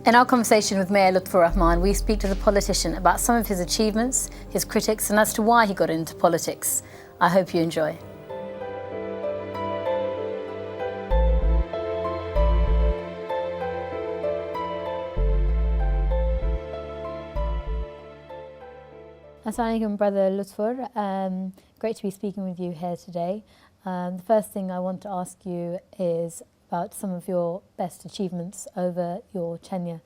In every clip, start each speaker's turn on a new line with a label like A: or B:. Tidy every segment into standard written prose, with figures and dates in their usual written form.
A: In our conversation with Mayor Lutfur Rahman, we speak to the politician about some of his achievements, his critics, and as to why he got into politics. I hope you enjoy. Assalamu alaikum, Brother Lutfur. Great to be speaking with you here today. The first thing I want to ask you is about some of your best achievements over your tenure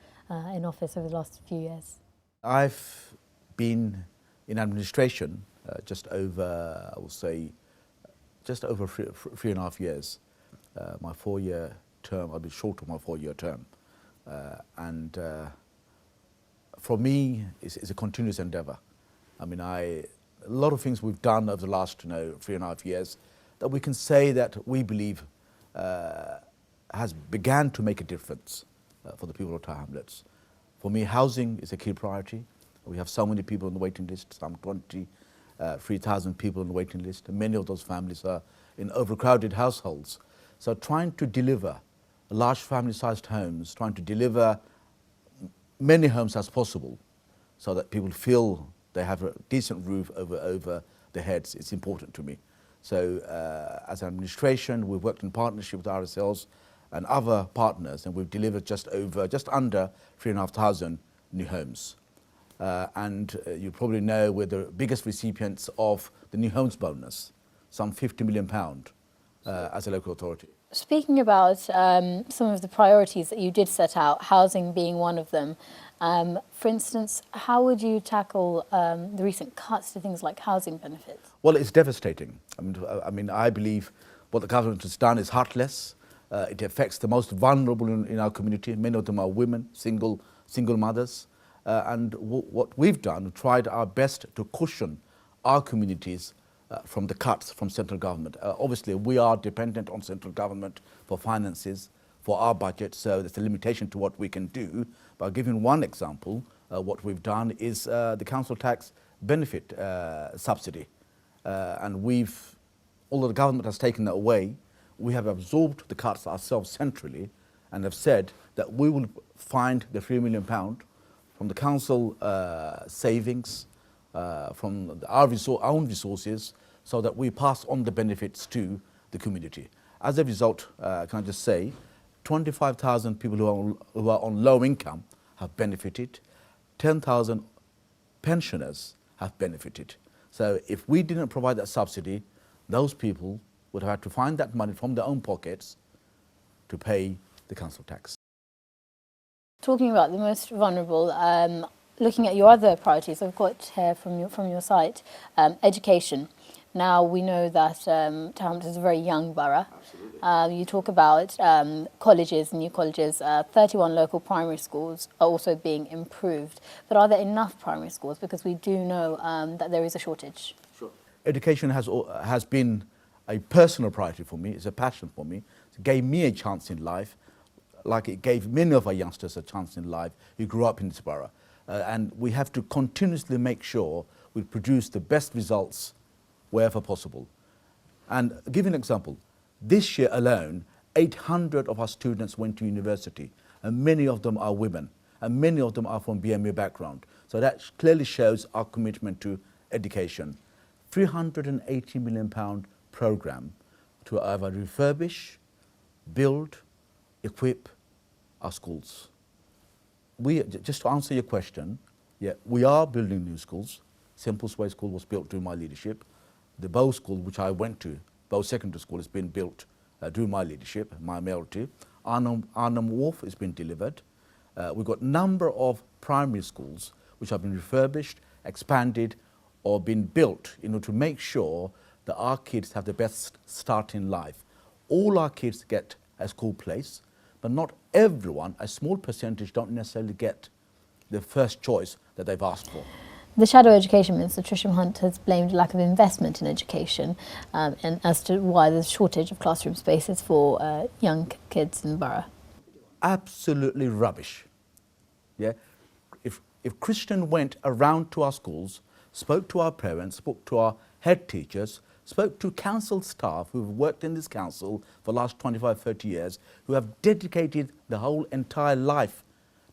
A: in office over the last few years.
B: I've been in administration just over, I would say, just over three and a half years. My 4-year term, I'll be short of my 4-year term. For me, it's a continuous endeavor. I mean, a lot of things we've done over the last 3.5 years that we can say that we believe has began to make a difference for the people of Tower Hamlets. For me, housing is a key priority. We have so many people on the waiting list, some 23,000 people on the waiting list. Many of those families are in overcrowded households. So trying to deliver large family-sized homes, trying to deliver many homes as possible so that people feel they have a decent roof over their heads, it's important to me. So as an administration, we've worked in partnership with RSLs and other partners, and we've delivered just under 3,500 new homes. You probably know we're the biggest recipients of the new homes bonus, some £50 million as a local authority.
A: Speaking about some of the priorities that you did set out, housing being one of them, for instance, how would you tackle the recent cuts to things like housing benefits?
B: Well, it's devastating. I believe what the government has done is heartless. It affects the most vulnerable in our community. Many of them are women, single mothers. What we've done, tried our best to cushion our communities from the cuts from central government. Obviously, we are dependent on central government for finances, for our budget, so there's a limitation to what we can do. But giving one example, what we've done is the council tax benefit subsidy. Although the government has taken that away, we have absorbed the cuts ourselves centrally and have said that we will find the £3 million from the council savings, from our own resources, so that we pass on the benefits to the community. As a result, can I just say, 25,000 people who are on low income have benefited, 10,000 pensioners have benefited. So if we didn't provide that subsidy, those people would have had to find that money from their own pockets to pay the council tax.
A: Talking about the most vulnerable, looking at your other priorities, I've got here from your site, education. Now we know that Tower Hamlets is a very young borough. You talk about colleges, new colleges, 31 local primary schools are also being improved. But are there enough primary schools? Because we do know that there is a shortage.
B: Sure. Education has been a personal priority for me, it's a passion for me. It gave me a chance in life, like it gave many of our youngsters a chance in life who grew up in this borough. And we have to continuously make sure we produce the best results wherever possible. And I'll give you an example. This year alone, 800 of our students went to university, and many of them are women, and many of them are from BME background. So that clearly shows our commitment to education. £380 million programme to either refurbish, build, equip our schools. Just to answer your question, we are building new schools. Simple Sway School was built during my leadership. The Bow School, which I went to, Bow Secondary School, has been built during my leadership, my mayoralty. Arnhem Wharf has been delivered. We've got a number of primary schools which have been refurbished, expanded, or been built in order to make sure that our kids have the best start in life. All our kids get a school place, but not everyone, a small percentage, don't necessarily get the first choice that they've asked for.
A: The Shadow Education Minister, Trisham Hunt, has blamed lack of investment in education and as to why there's a shortage of classroom spaces for young kids in the borough.
B: Absolutely rubbish. Yeah? If Christian went around to our schools, spoke to our parents, spoke to our head teachers, spoke to council staff who've worked in this council for the last 25, 30 years, who have dedicated the whole entire life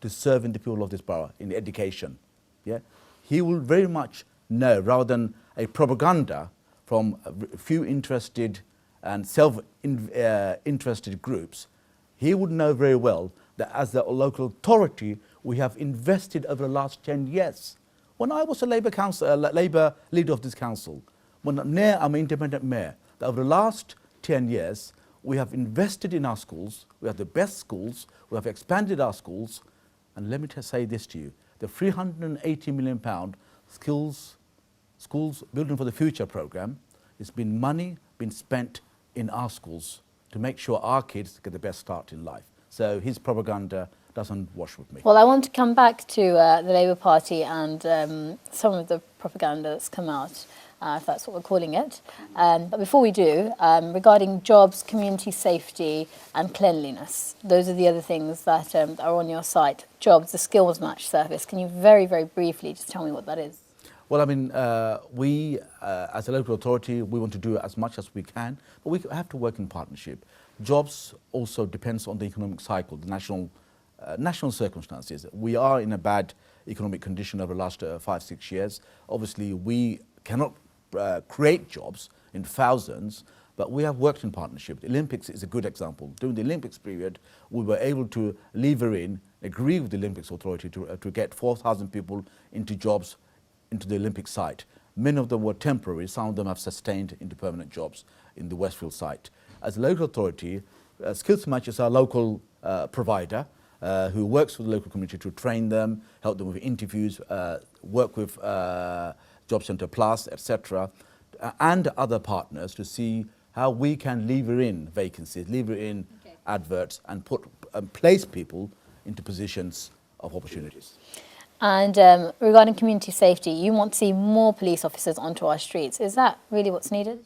B: to serving the people of this borough in education. Yeah? He will very much know, rather than a propaganda from a few interested and self-interested groups, he would know very well that as the local authority, we have invested over the last 10 years. When I was a Labour leader of this council, I'm an independent mayor, that over the last 10 years, we have invested in our schools, we have the best schools, we have expanded our schools, and let me say this to you, the £380 million schools Building for the Future programme, it's been money been spent in our schools to make sure our kids get the best start in life. So his propaganda doesn't wash with me.
A: Well, I want to come back to the Labour Party and some of the propaganda that's come out, if that's what we're calling it. But before we do, regarding jobs, community safety and cleanliness, those are the other things that are on your site. Jobs, the skills match service. Can you very, very briefly just tell me what that is?
B: Well, I mean, we, as a local authority, we want to do as much as we can, but we have to work in partnership. Jobs also depends on the economic cycle, the national circumstances. We are in a bad economic condition over the last 5-6 years. Obviously, we cannot create jobs in thousands, but we have worked in partnership. The Olympics is a good example. During the Olympics period, we were able to lever in, agree with the Olympics Authority to get 4,000 people into jobs into the Olympic site. Many of them were temporary, some of them have sustained into permanent jobs in the Westfield site. As a local authority, Skills Match is our local provider who works with the local community to train them, help them with interviews, work with Job Centre Plus, etc., and other partners to see how we can lever in vacancies, lever in adverts and place people into positions of opportunities.
A: And regarding community safety, you want to see more police officers onto our streets. Is that really what's needed?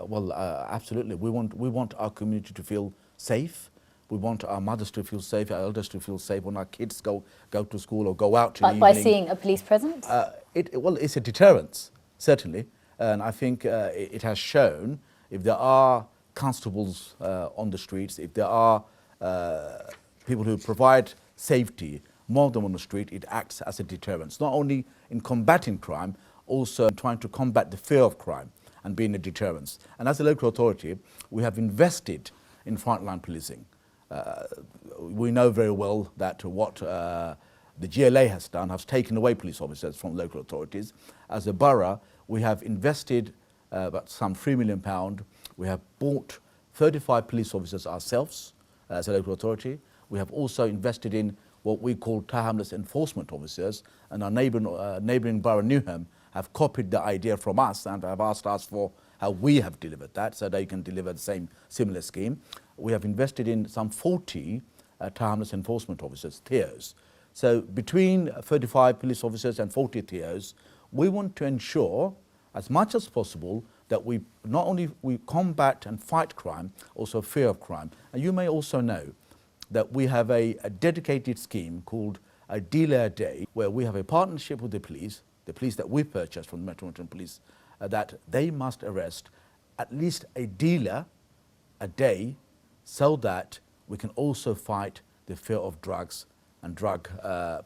B: Well, absolutely. We want our community to feel safe. We want our mothers to feel safe, our elders to feel safe when our kids go to school or go out in the evening.
A: By seeing a police presence?
B: Well, it's a deterrence, certainly. And I think it has shown if there are constables on the streets, if there are people who provide safety, more than on the street, it acts as a deterrence, not only in combating crime, also trying to combat the fear of crime and being a deterrence. And as a local authority, we have invested in frontline policing. We know very well that what the GLA has done has taken away police officers from local authorities. As a borough, we have invested about some £3 million. We have bought 35 police officers ourselves as a local authority. We have also invested in what we call Tower Hamlets enforcement officers, and our neighbouring borough, Newham, have copied the idea from us and have asked us for how we have delivered that, so they can deliver the similar scheme. We have invested in some 40 Tower Hamlets enforcement officers, THEOs. So between 35 police officers and 40 THEOs, we want to ensure, as much as possible, that we not only combat and fight crime, also fear of crime. And you may also know that we have a dedicated scheme called a dealer a day, where we have a partnership with the police that we purchased from the Metropolitan Police, that they must arrest at least a dealer a day so that we can also fight the fear of drugs and drug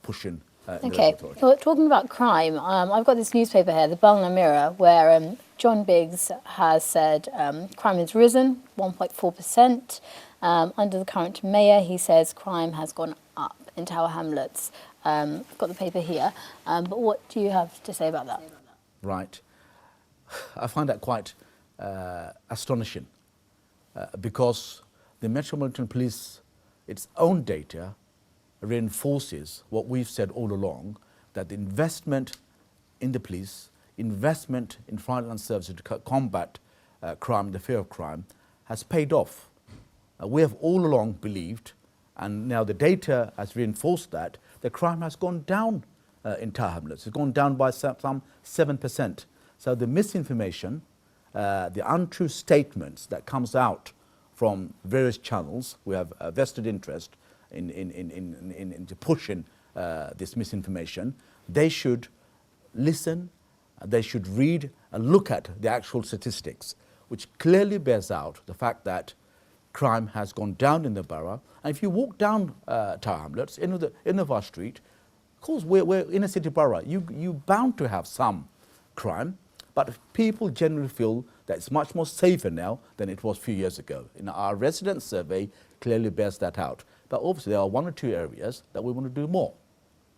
B: pushing.
A: Okay, well, talking about crime, I've got this newspaper here, the Balna Mirror, where John Biggs has said crime has risen 1.4%. Under the current mayor, he says crime has gone up in Tower Hamlets. I've got the paper here, but what do you have to say about that?
B: Right. I find that quite astonishing because the Metropolitan Police, its own data, reinforces what we've said all along, that the investment in the police, investment in frontline services to combat crime, the fear of crime, has paid off. We have all along believed, and now the data has reinforced that, the crime has gone down in Tower Hamlets. It's gone down by some 7%. So the misinformation, the untrue statements that comes out from various channels, we have a vested interest in pushing this misinformation. They should listen, they should read and look at the actual statistics, which clearly bears out the fact that crime has gone down in the borough. And if you walk down Tower Hamlets, in our street, of course, we're in a city borough. You're bound to have some crime, but people generally feel that it's much more safer now than it was a few years ago. Our resident survey clearly bears that out. But obviously, there are one or two areas that we want to do more.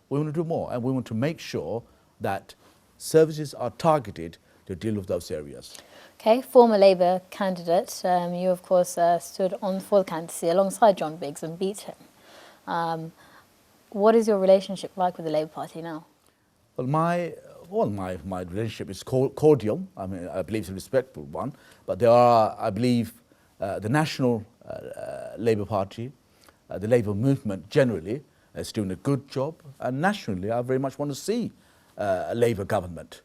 B: We want to do more, and we want to make sure that services are targeted to deal with those areas.
A: Okay, former Labour candidate, you of course stood on for the candidacy alongside John Biggs and beat him. What is your relationship like with the Labour Party now?
B: Well, my relationship is cordial. I mean, I believe it's a respectful one. But there are, I believe, the National Labour Party, the Labour movement generally is doing a good job. And nationally, I very much want to see a Labour government.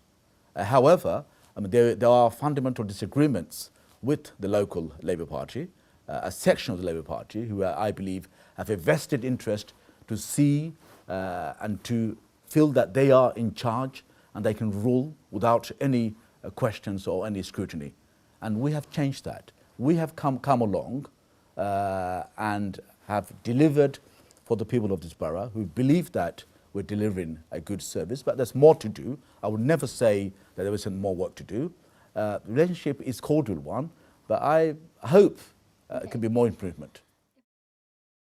B: However, I mean, there are fundamental disagreements with the local Labour Party, a section of the Labour Party who I believe have a vested interest to see and to feel that they are in charge and they can rule without any questions or any scrutiny. And we have changed that. We have come along and have delivered for the people of this borough who believe that we're delivering a good service, but there's more to do. I would never say that there isn't more work to do. The relationship is cordial one, but I hope it can be more improvement.